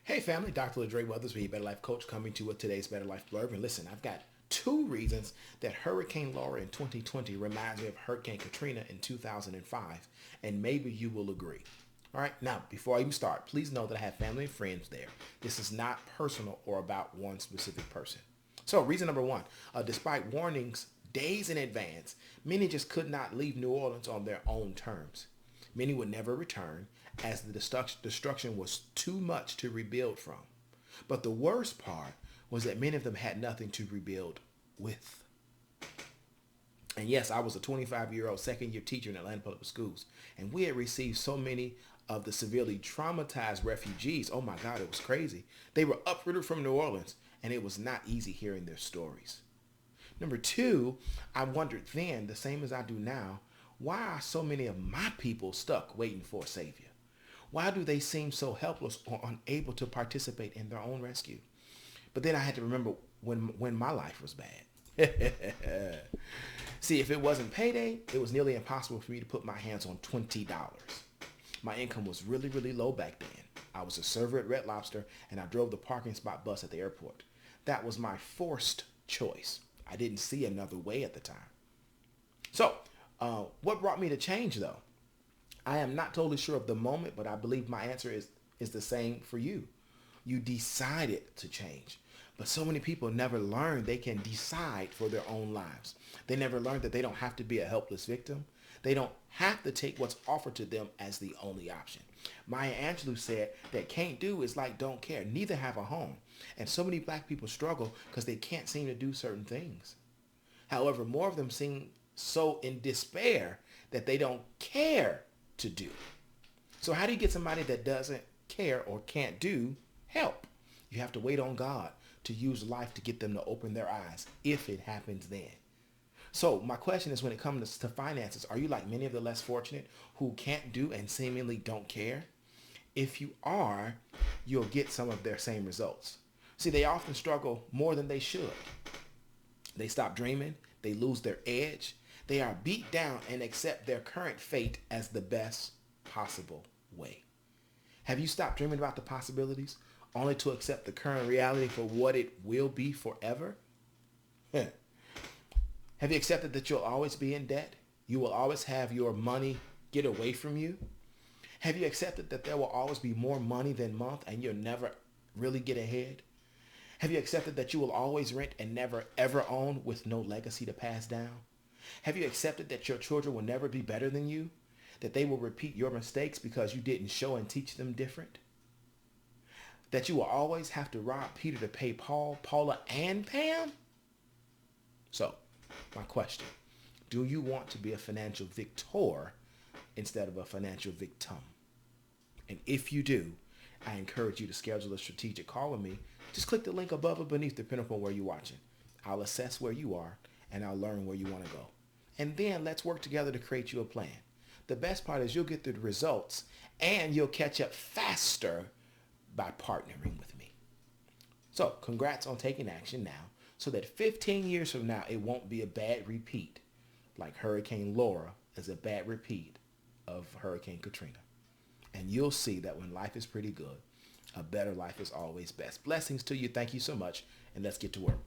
Hey family, Dr. LaDre Weathers, your Better Life Coach, coming to you with today's Better Life Blurb. And listen, I've got two reasons that Hurricane Laura in 2020 reminds me of Hurricane Katrina in 2005, and maybe you will agree. All right, now before I even start, please know that I have family and friends there. This is not personal or about one specific person. So, reason number one, despite warnings days in advance, many just could not leave New Orleans on their own terms. Many would never return as the destruction was too much to rebuild from. But the worst part was that many of them had nothing to rebuild with. And yes, I was a 25-year-old second-year teacher in Atlanta Public Schools, and we had received so many of the severely traumatized refugees. Oh my God, it was crazy. They were uprooted from New Orleans, and it was not easy hearing their stories. Number two, I wondered then, the same as I do now, why are so many of my people stuck waiting for a savior? Why do they seem so helpless or unable to participate in their own rescue? But then I had to remember when my life was bad. See, if it wasn't payday, it was nearly impossible for me to put my hands on $20. My income was really, really low back then. I was a server at Red Lobster, and I drove the parking spot bus at the airport. That was my forced choice. I didn't see another way at the time. So, what brought me to change, though? I am not totally sure of the moment, but I believe my answer is the same for you. You decided to change. But so many people never learn they can decide for their own lives. They never learn that they don't have to be a helpless victim. They don't have to take what's offered to them as the only option. Maya Angelou said that can't do is like don't care. Neither have a home. And so many black people struggle because they can't seem to do certain things. However, more of them seem so in despair that they don't care to do. So how do you get somebody that doesn't care or can't do help? You have to wait on God to use life to get them to open their eyes if it happens then. So my question is, when it comes to finances, are you like many of the less fortunate who can't do and seemingly don't care? If you are, you'll get some of their same results. See, they often struggle more than they should. They stop dreaming. They lose their edge. They are beat down and accept their current fate as the best possible way. Have you stopped dreaming about the possibilities only to accept the current reality for what it will be forever? Have you accepted that you'll always be in debt? You will always have your money get away from you? Have you accepted that there will always be more money than month and you'll never really get ahead? Have you accepted that you will always rent and never ever own with no legacy to pass down? Have you accepted that your children will never be better than you? That they will repeat your mistakes because you didn't show and teach them different? That you will always have to rob Peter to pay Paul, Paula, and Pam? So, my question, do you want to be a financial victor instead of a financial victim? And if you do, I encourage you to schedule a strategic call with me. Just click the link above or beneath depending upon where you're watching. I'll assess where you are and I'll learn where you want to go. And then let's work together to create you a plan. The best part is you'll get the results and you'll catch up faster by partnering with me. So congrats on taking action now so that 15 years from now, it won't be a bad repeat like Hurricane Laura is a bad repeat of Hurricane Katrina. And you'll see that when life is pretty good, a better life is always best. Blessings to you. Thank you so much. And let's get to work.